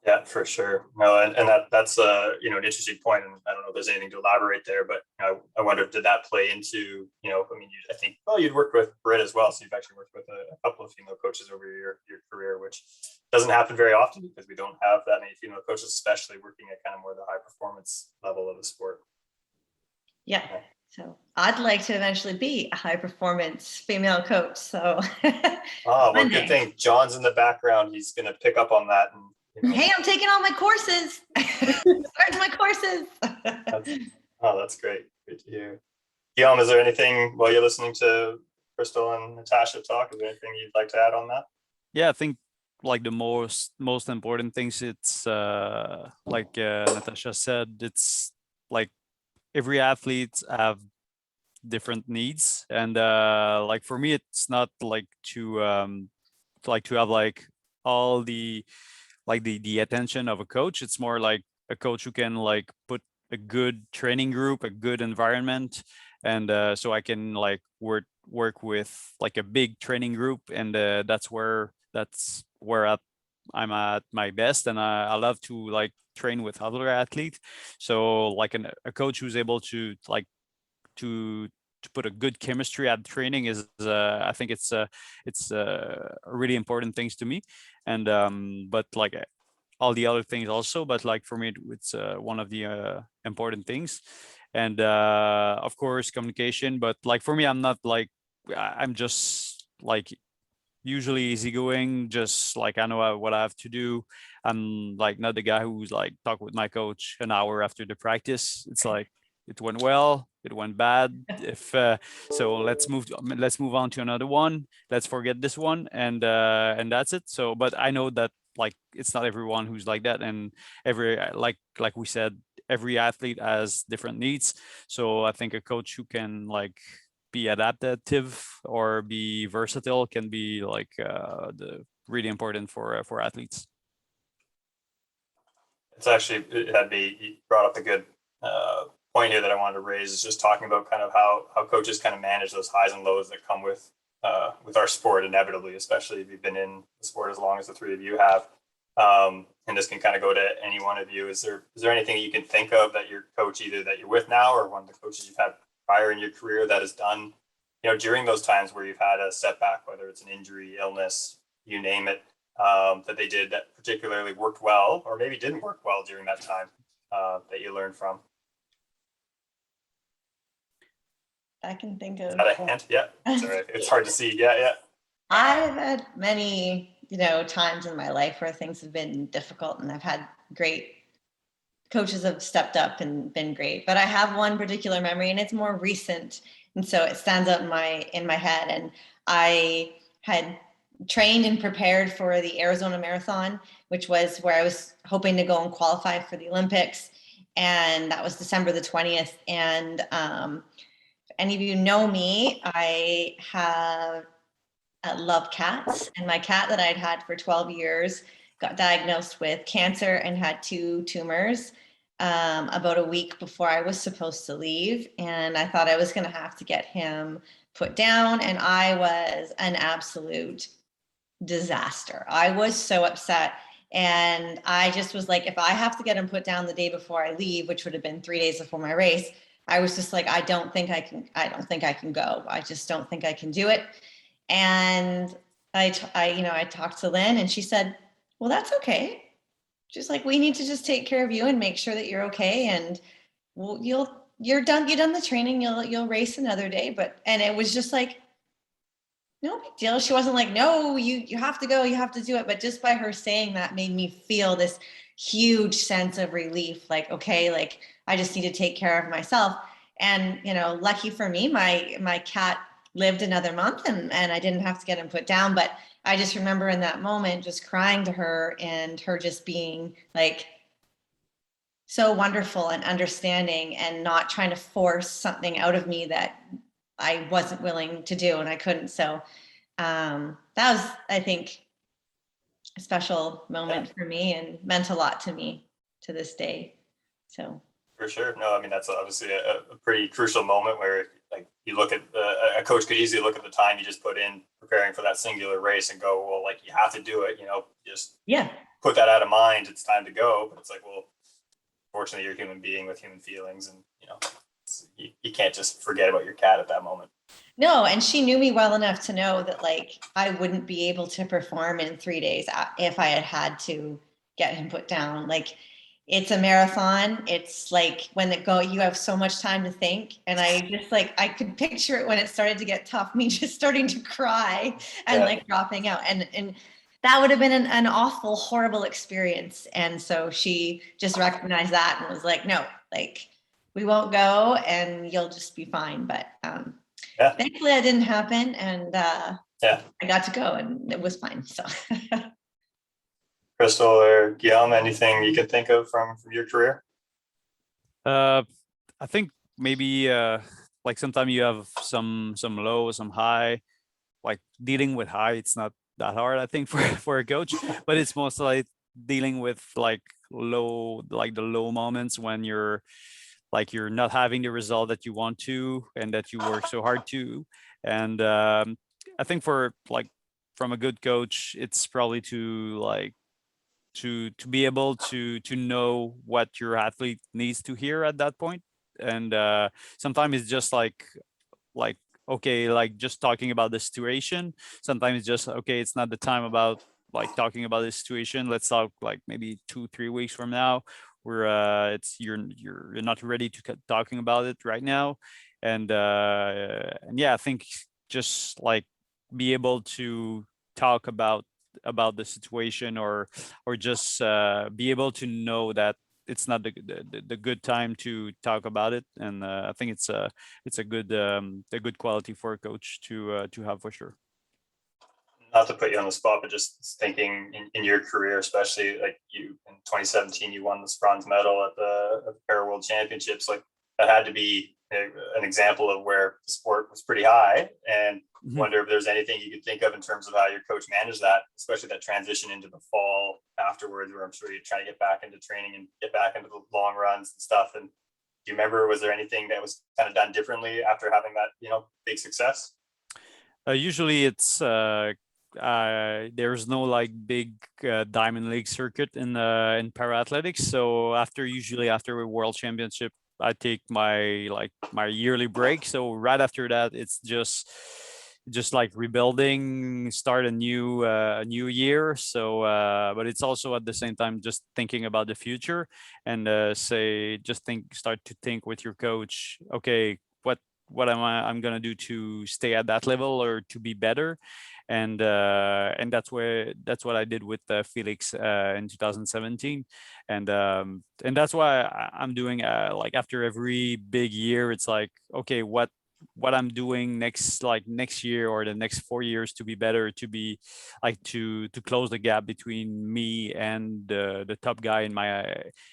Yeah, for sure. No, and that's an interesting point, and I don't know if there's anything to elaborate there, but I wonder, did that play into, I mean, I think, well, you'd worked with Britt as well, so you've actually worked with a couple of female coaches over your career, which doesn't happen very often because we don't have that many female coaches, especially working at kind of more the high performance level of the sport.
Yeah. So I'd like to eventually be a high performance female coach. So
well, good thing John's in the background. He's going to pick up on that. And
hey, I'm taking all my courses. Starting my courses.
That's great. Great to hear. Guillaume, is there anything while you're listening to Crystal and Natasha talk? Is there anything you'd like to add on that?
Yeah, I think like the most important things, it's like Natasha said, it's like every athlete have different needs, and like for me, it's not like to have like all the attention of a coach. It's more like a coach who can like put a good training group, a good environment, and so I can like work with like a big training group, and that's where I'm at my best, and I love to like train with other athletes. So like a coach who's able to like to put a good chemistry at training is I think it's really important things to me. And but like all the other things also, but like for me it's one of the important things. And of course communication, but like for me, I'm not like, I'm just like usually easygoing, just like I know what I have to do. I'm like not the guy who's like talk with my coach an hour after the practice. It's like it went well, it went bad. If so, let's move on to another one. Let's forget this one, and that's it. So, but I know that like it's not everyone who's like that, and every like we said, every athlete has different needs. So I think a coach who can like be adaptive or be versatile can be like the really important for athletes.
It's actually, you brought up a good point here that I wanted to raise, is just talking about kind of how coaches kind of manage those highs and lows that come with our sport inevitably, especially if you've been in the sport as long as the three of you have. And this can kind of go to any one of you. Is there anything you can think of that your coach, either that you're with now or one of the coaches you've had prior in your career, that has done, during those times where you've had a setback, whether it's an injury, illness, you name it, that they did that particularly worked well, or maybe didn't work well during that time, that you learned from?
I can think of.
Is that a hint? Yeah, sorry, it's hard to see. Yeah.
I've had many, times in my life where things have been difficult, and I've had great coaches have stepped up and been great. But I have one particular memory, and it's more recent, and so it stands out in my head. And I had trained and prepared for the Arizona Marathon, which was where I was hoping to go and qualify for the Olympics, and that was December the 20th. And if any of you know me, I love cats, and my cat that I'd had for 12 years got diagnosed with cancer and had 2 tumors about a week before I was supposed to leave. And I thought I was going to have to get him put down, and I was an absolute disaster. I was so upset, and I just was like, if I have to get him put down the day before I leave, which would have been 3 days before my race, I was just like, I don't think I can go. I just don't think I can do it. And I talked to Lynn, and she said, well, that's okay. She's like, we need to just take care of you and make sure that you're okay. And you're done the training. You'll race another day. And it was just like, no big deal. She wasn't like, no, you have to go, you have to do it. But just by her saying that made me feel this huge sense of relief. Like, okay, like I just need to take care of myself. And, lucky for me, my cat lived another month, and I didn't have to get him put down. But I just remember in that moment just crying to her, and her just being like so wonderful and understanding, and not trying to force something out of me that I wasn't willing to do and I couldn't. So that was, I think, a special moment for me, and meant a lot to me to this day. So
For sure. No, I mean, that's obviously a pretty crucial moment where, like, you look at a coach could easily look at the time you just put in preparing for that singular race and go, well, like, you have to do it, just put that out of mind. It's time to go. But it's like, well, fortunately, you're a human being with human feelings, and, you can't just forget about your cat at that moment.
No, and she knew me well enough to know that, like, I wouldn't be able to perform in 3 days if I had to get him put down. Like, it's a marathon. It's like you have so much time to think. And I just I could picture it when it started to get tough, me just starting to cry and dropping out. And that would have been an awful, horrible experience. And so she just recognized that and was like, no, like, we won't go, and you'll just be fine. But thankfully that didn't happen. And I got to go, and it was fine. So
Crystal or Guillaume, anything you can think of from your career?
I think maybe like sometimes you have some low, some high. Like dealing with high, it's not that hard, I think, for a coach, but it's mostly like dealing with like low, like the low moments when you're not having the result that you want to and that you work so hard to. And I think from a good coach, it's probably to be able to know what your athlete needs to hear at that point. And sometimes it's just like okay, like just talking about the situation. Sometimes it's just okay, it's not the time about like talking about this situation. Let's talk like maybe 2-3 weeks from now, where it's you're not ready to talking about it right now. And I think just like be able to talk about the situation, or just be able to know that it's not the good time to talk about it. And I think it's a good quality for a coach to have for sure.
Not to put you on the spot, but just thinking in your career, especially like you in 2017, you won this bronze medal at the Para World Championships. Like that had to be an example of where the sport was pretty high. And wonder if there's anything you could think of in terms of how your coach managed that, especially that transition into the fall afterwards, where I'm sure you're trying to get back into training and get back into the long runs and stuff. And do you remember, was there anything that was kind of done differently after having that, big success?
Usually it's there's no like big Diamond League circuit in para athletics. So after a world championship, I take my yearly break. So right after that, it's just like rebuilding, start a new year. So but it's also at the same time just thinking about the future and start to think with your coach, okay, what I'm gonna do to stay at that level or to be better. And that's what I did with Felix in 2017, and that's why I'm doing like after every big year, it's like, okay, what I'm doing next year or the next 4 years to be better, to be like to close the gap between me and the top guy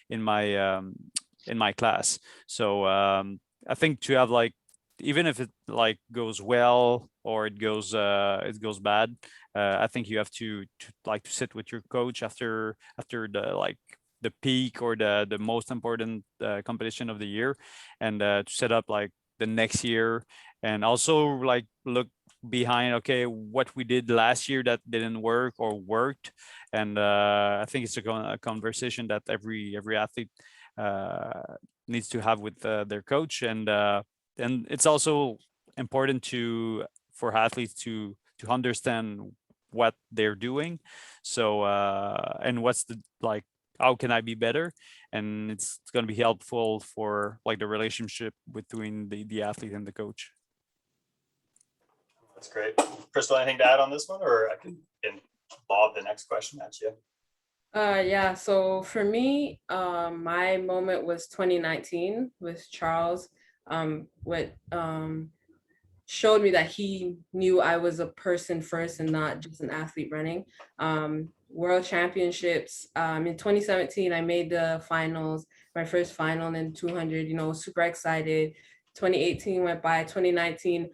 in my class. So I think to have like, even if it like goes well or it goes bad, I think you have to sit with your coach after the peak or the most important competition of the year, and to set up like the next year, and also like look behind, okay, what we did last year that didn't work or worked. And I think it's a conversation that every athlete needs to have with their coach. And it's also important for athletes to understand what they're doing. So and what's the like, how can I be better? And it's going to be helpful for like the relationship between the athlete and the coach.
That's great. Crystal, anything to add on this one, or I can lob the next question at you?
Yeah, so for me, my moment was 2019 with Charles. What showed me that he knew I was a person first and not just an athlete running. World Championships, in 2017, I made the finals, my first final in 200, super excited. 2018 went by. 2019,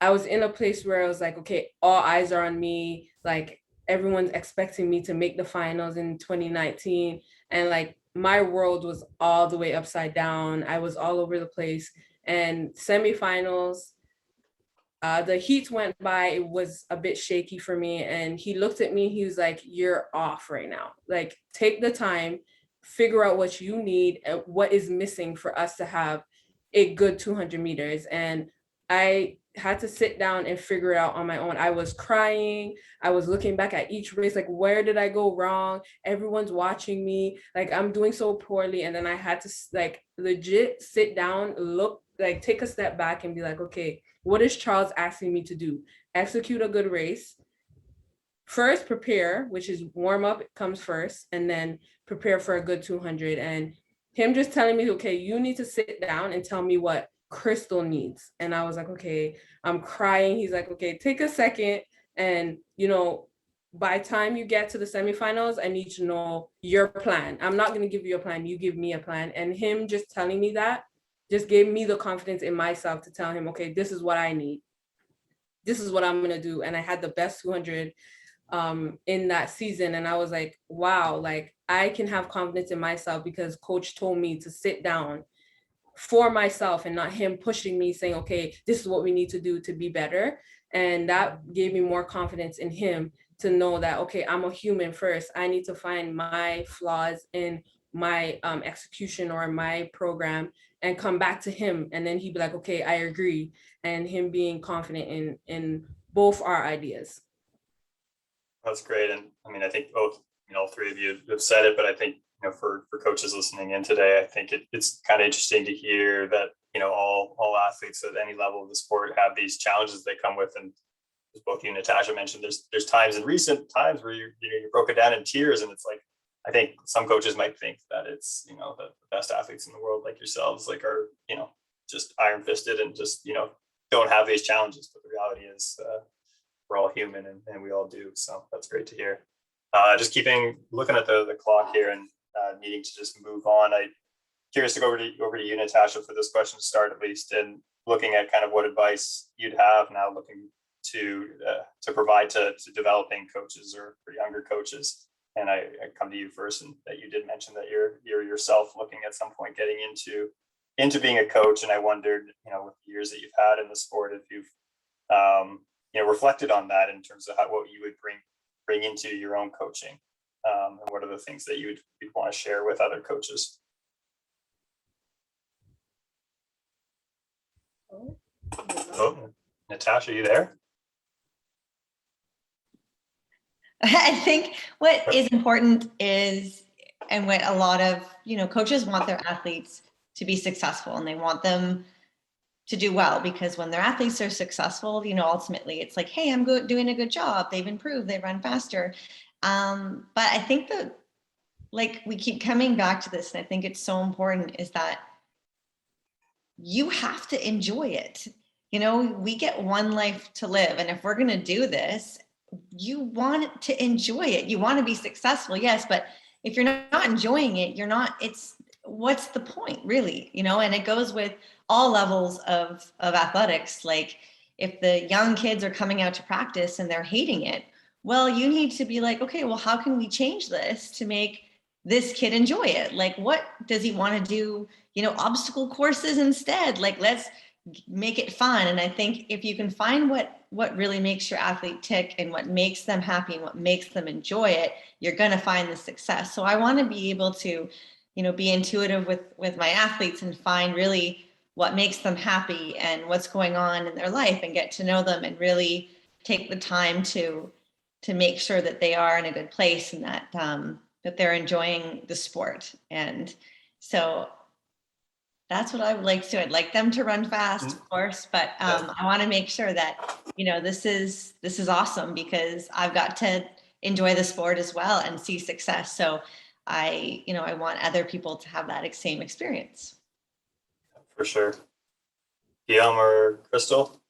I was in a place where I was like, okay, all eyes are on me. Like everyone's expecting me to make the finals in 2019. And like my world was all the way upside down. I was all over the place. And semifinals, the heats went by, it was a bit shaky for me. And he looked at me, he was like, you're off right now. Like, take the time, figure out what you need and what is missing for us to have a good 200 meters. And I had to sit down and figure it out on my own. I was crying. I was looking back at each race, like, where did I go wrong? Everyone's watching me. Like, I'm doing so poorly. And then I had to like legit sit down, look, like take a step back and be like, okay, what is Charles asking me to do? Execute a good race. First, prepare, which is warm up comes first, and then prepare for a good 200. And him just telling me, okay, you need to sit down and tell me what Crystal needs. And I was like, okay, I'm crying. He's like, okay, take a second. And, by time you get to the semifinals, I need to know your plan. I'm not going to give you a plan. You give me a plan. And him just telling me that just gave me the confidence in myself to tell him, okay, this is what I need. This is what I'm going to do. And I had the best 200 in that season. And I was like, wow, like I can have confidence in myself because coach told me to sit down for myself and not him pushing me saying, okay, this is what we need to do to be better. And that gave me more confidence in him to know that, okay, I'm a human first. I need to find my flaws in my execution or my program and come back to him. And then he'd be like, okay, I agree. And him being confident in both our ideas.
That's great. And I mean, I think both, all three of you have said it, but I think, for coaches listening in today, I think it's kind of interesting to hear that, all athletes at any level of the sport have these challenges they come with. And as both you and Natasha mentioned, there's times in recent times where you're broken down in tears, and it's like, I think some coaches might think that it's, you know, the best athletes in the world like yourselves, like are, you know, just iron fisted and just, you know, don't have these challenges. But the reality is we're all human and we all do. So that's great to hear. Just looking at the clock here and needing to just move on. I'm curious to go over to you, Natasha, for this question to start at least, and looking at kind of what advice you'd have now looking to provide to developing coaches or younger coaches. And I come to you first, and that you did mention that you're yourself looking at some point getting into being a coach. And I wondered, you know, with the years that you've had in the sport, if you've you know, reflected on that in terms of what you would bring into your own coaching, and what are the things that you'd want to share with other coaches? Oh, Natasha, are you there?
I think what is important is, and what a lot of, you know, coaches want their athletes to be successful, and they want them to do well, because when their athletes are successful, you know, ultimately it's like, hey, I'm doing a good job. They've improved, they run faster. But I think that, like, we keep coming back to this, and I think it's so important, is that you have to enjoy it. You know, we get one life to live. And if we're going to do this, you want to enjoy it. You want to be successful. Yes. But if you're not enjoying it, what's the point really? You know, and it goes with all levels of athletics. Like, if the young kids are coming out to practice and they're hating it, well, you need to be like, okay, well, how can we change this to make this kid enjoy it? Like, what does he want to do? You know, obstacle courses instead. Like, let's make it fun. And I think if you can find what really makes your athlete tick and what makes them happy and what makes them enjoy it, you're going to find the success. So I want to be able to, you know, be intuitive with my athletes and find really what makes them happy and what's going on in their life, and get to know them and really take the time to make sure that they are in a good place, and that that they're enjoying the sport. And so that's what I would like to do. I'd like them to run fast, of course, but I want to make sure that, you know, this is awesome, because I've got to enjoy the sport as well and see success. So I want other people to have that same experience.
For sure. Guillaume or Crystal?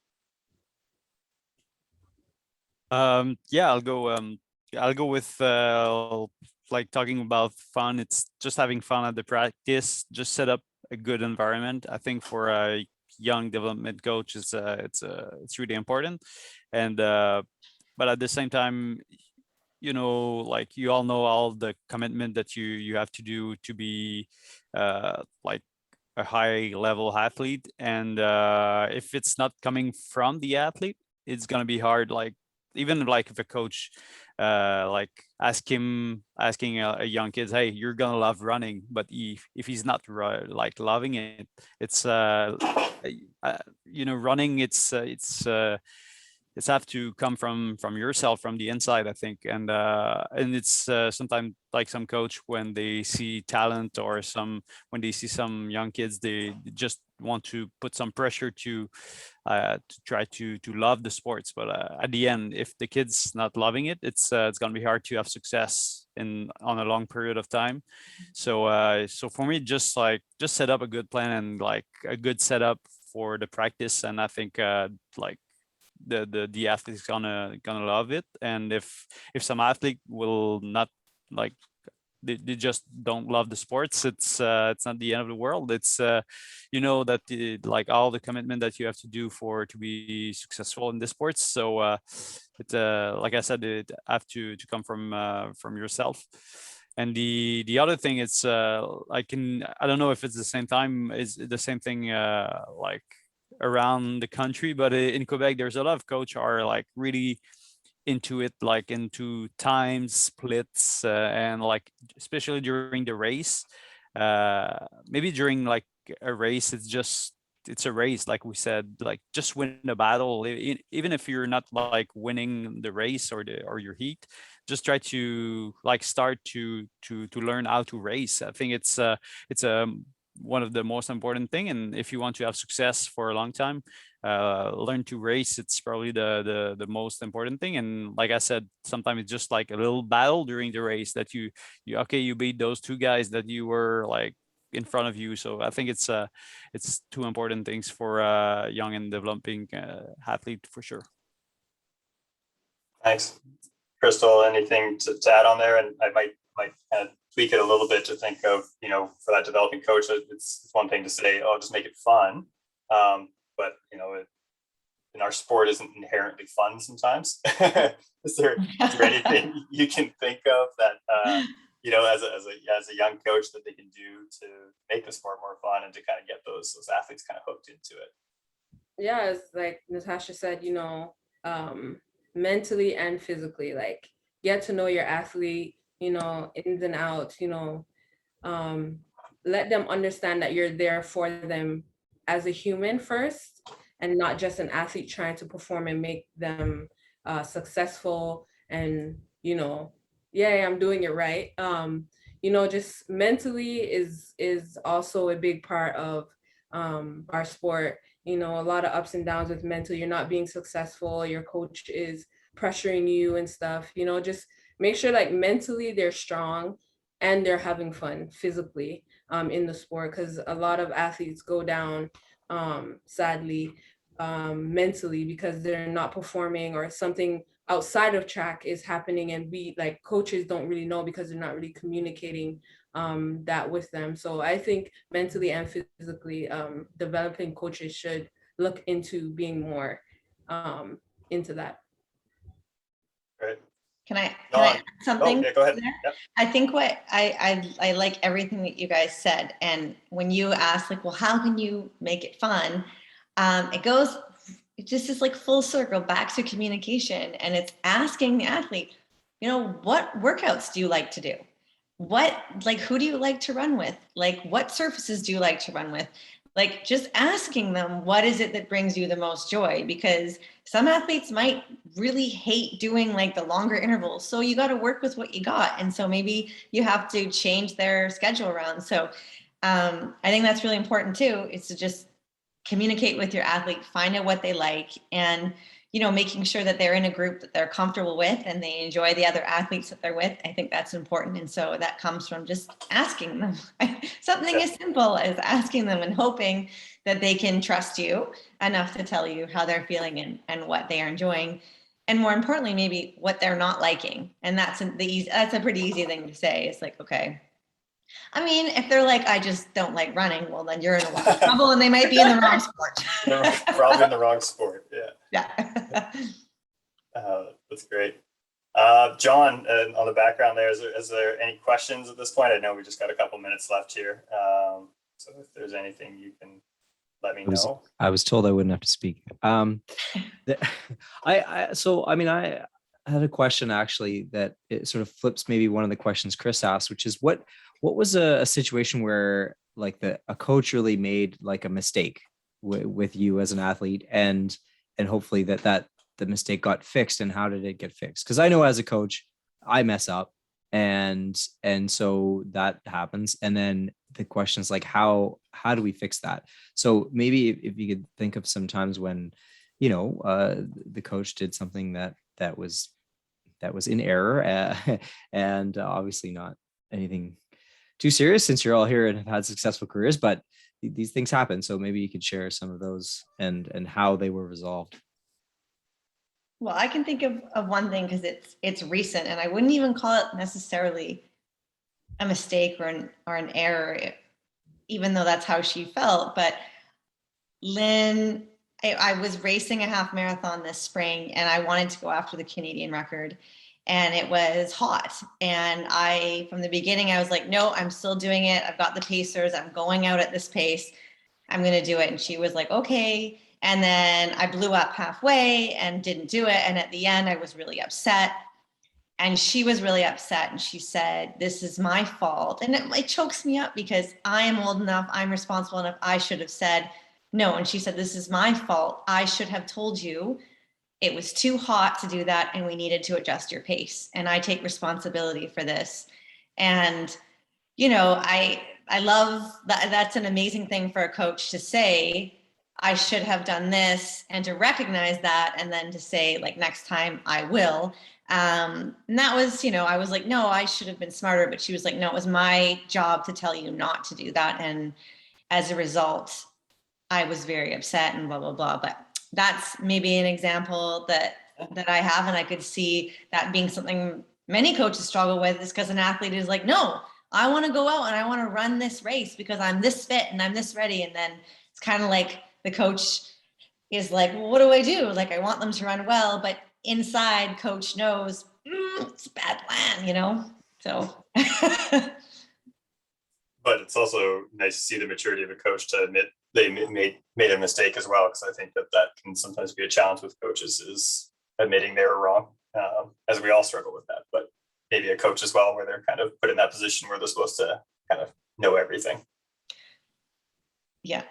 Yeah, I'll go with like talking about fun. It's just having fun at the practice. Just set up a good environment. I think for a young development coach, it's really important. And but at the same time, you know, like, you all know all the commitment that you have to do to be like a high level athlete. And if it's not coming from the athlete, it's gonna be hard. Like, even like if a coach like asking a young kid, hey, you're gonna love running, but if he's not like loving it, it's you know, running, it's have to come from yourself, from the inside, I think. And it's sometimes, like, some coach, when they see talent, or when they see some young kids, they just want to put some pressure to try to love the sports. But at the end, if the kid's not loving it, it's gonna be hard to have success on a long period of time. So for me, just set up a good plan and like a good setup for the practice, and I think like the athlete is gonna love it. And if some athlete will not, like, they just don't love the sports, it's not the end of the world. It's you know, that like all the commitment that you have to do to be successful in the sports. So it's like I said, it have to come from yourself. And the other thing, it's I don't know if it's the same thing like around the country, but in Quebec, there's a lot of coach are like really into it, like into time splits, and like especially during the race. Maybe during like a race, it's a race, like we said, like just win the battle. Even if you're not like winning the race or your heat, just try to like start to learn how to race. I think it's a one of the most important thing. And if you want to have success for a long time, learn to race. It's probably the most important thing. And like I said, sometimes it's just like a little battle during the race that you beat those two guys that you were like in front of you. So I think it's two important things for a young and developing athlete for sure.
Thanks. Crystal, anything to add on there? And I might kind of tweak it a little bit to think of, for that developing coach, it's one thing to say, oh, just make it fun. But, in our sport isn't inherently fun sometimes. Is there anything you can think of that, as a young coach that they can do to make the sport more fun and to kind of get those athletes kind of hooked into it?
Yeah, it's like Natasha said, mentally and physically, like get to know your athlete, ins and outs, let them understand that you're there for them as a human first, and not just an athlete trying to perform and make them successful. And, yeah, I'm doing it right. Just mentally is also a big part of our sport. A lot of ups and downs with mental. You're not being successful, your coach is pressuring you and stuff, just make sure like mentally they're strong and they're having fun physically in the sport, because a lot of athletes go down sadly mentally because they're not performing, or something outside of track is happening, and we like coaches don't really know because they're not really communicating that with them. So I think mentally and physically developing coaches should look into being more into that.
Great.
Can I add something?
Oh, yeah, go ahead. Yep.
I think what I like everything that you guys said. And when you ask like, well, how can you make it fun? It just is like full circle back to communication. And it's asking the athlete, what workouts do you like to do? Who do you like to run with? Like, what surfaces do you like to run with? Like, just asking them, what is it that brings you the most joy? Because some athletes might really hate doing like the longer intervals. So you got to work with what you got. And so maybe you have to change their schedule around. So I think that's really important too, is to just communicate with your athlete, find out what they like, and making sure that they're in a group that they're comfortable with and they enjoy the other athletes that they're with. I think that's important. And so that comes from just asking them something as simple as asking them and hoping that they can trust you enough to tell you how they're feeling and what they are enjoying. And more importantly, maybe what they're not liking. And that's a pretty easy thing to say. It's like, okay. I mean, if they're like, I just don't like running, well, then you're in a lot of trouble and they might be in the wrong sport.
Probably in the wrong sport. Yeah.
Yeah.
That's great. John, on the background there, is there any questions at this point? I know we just got a couple minutes left here. So if there's anything you can let me know.
I was told I wouldn't have to speak. I had a question actually that it sort of flips maybe one of the questions Chris asked, which is what was a situation where like a coach really made like a mistake with you as an athlete, and hopefully that the mistake got fixed, and how did it get fixed? Because I know as a coach, I mess up, and so that happens. And then the question is like, how do we fix that? So maybe if you could think of some times when, the coach did something that was in error, and obviously not anything too serious since you're all here and have had successful careers, but these things happen. So maybe you could share some of those and how they were resolved.
Well, I can think of one thing because it's recent, and I wouldn't even call it necessarily a mistake or an error, even though that's how she felt. But Lynn, I was racing a half marathon this spring, and I wanted to go after the Canadian record, and it was hot. And from the beginning, I was like, no, I'm still doing it. I've got the pacers. I'm going out at this pace. I'm going to do it. And she was like, okay. And then I blew up halfway and didn't do it. And at the end, I was really upset. And she was really upset. And she said, this is my fault. And it chokes me up because I am old enough. I'm responsible enough. I should have said no. And she said, this is my fault. I should have told you it was too hot to do that, and we needed to adjust your pace. And I take responsibility for this. And, I love that. That's an amazing thing for a coach to say, I should have done this, and to recognize that, and then to say, like, next time I will. And that was, I was like, no, I should have been smarter. But she was like, no, it was my job to tell you not to do that. And as a result, I was very upset and blah, blah, blah. But that's maybe an example that I have. And I could see that being something many coaches struggle with, is because an athlete is like, no, I want to go out and I want to run this race because I'm this fit and I'm this ready. And then it's kind of like the coach is like, well, what do I do? Like, I want them to run well, but inside coach knows it's a bad plan, so.
But it's also nice to see the maturity of a coach to admit they made a mistake as well, because I think that can sometimes be a challenge with coaches, is admitting they were wrong, as we all struggle with that. But maybe a coach as well, where they're kind of put in that position where they're supposed to kind of know everything.
Yeah.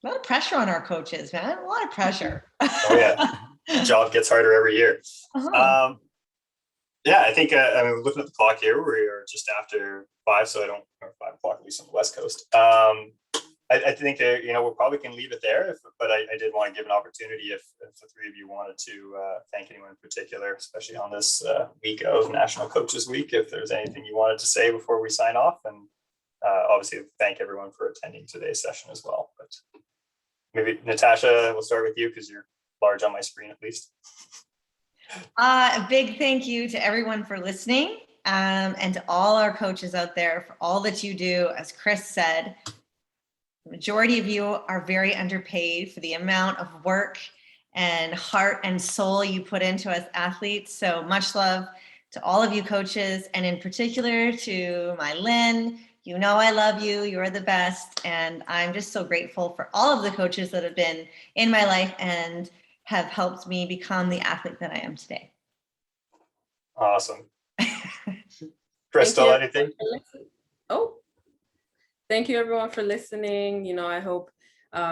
A lot of pressure on our coaches, man. A lot of pressure.
Oh yeah, job gets harder every year.
Uh-huh.
Yeah, I think looking at the clock here, we are just after 5, so or 5 o'clock at least on the West Coast. I think we probably can leave it there, but I did want to give an opportunity if the three of you wanted to thank anyone in particular, especially on this week of National Coaches Week, if there's anything you wanted to say before we sign off, and obviously thank everyone for attending today's session as well. But maybe Natasha, we'll start with you because you're large on my screen at least.
A big thank you to everyone for listening, and to all our coaches out there for all that you do. As Chris said, the majority of you are very underpaid for the amount of work and heart and soul you put into us athletes. So much love to all of you coaches, and in particular to my Lynn. I love you. You're the best. And I'm just so grateful for all of the coaches that have been in my life and have helped me become the athlete that I am today.
Awesome. Crystal, anything?
Thank you everyone for listening. I hope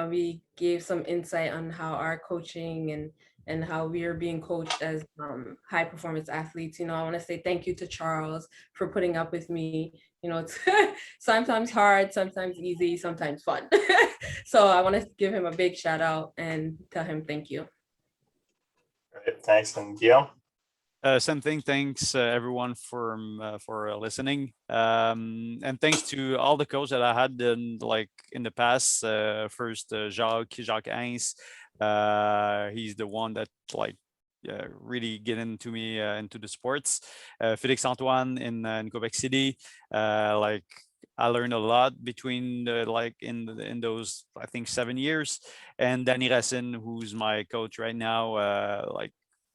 we gave some insight on how our coaching and how we are being coached as high performance athletes. I want to say thank you to Charles for putting up with me. It's sometimes hard, sometimes easy, sometimes fun. So I want to give him a big shout out and tell him thank you.
Great, thanks. And Guillaume?
Same thing. Thanks everyone for listening, and thanks to all the coaches that I had in the past. First, Jacques Hines. He's the one that really get into me into the sports. Félix Antoine in Quebec City. I learned a lot between in those I think 7 years. And Danny Racine, who's my coach right now.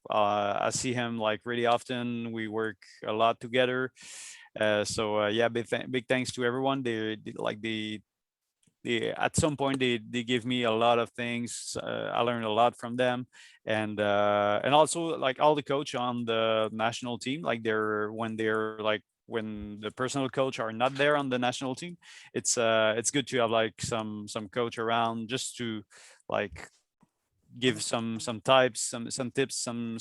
I see him really often. We work a lot together. Big thanks to everyone. They at some point they give me a lot of things. I learned a lot from them, and also all the coach on the national team. When the personal coach are not there on the national team, it's good to have some coach around just to give some types, some tips, some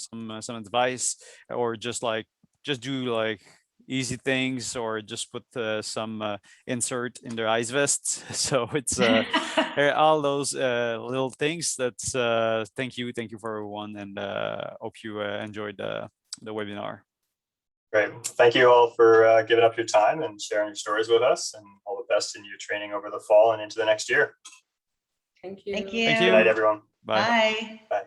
advice, or just do easy things, or just put some insert in their ice vest. So it's all those little things. That's thank you for everyone, and hope you enjoyed the webinar.
Great. Thank you all for giving up your time and sharing your stories with us, and all the best in your training over the fall and into the next year.
Thank you.
Thank you.
Thank you.
Good night, everyone.
Bye.
Bye.
Bye.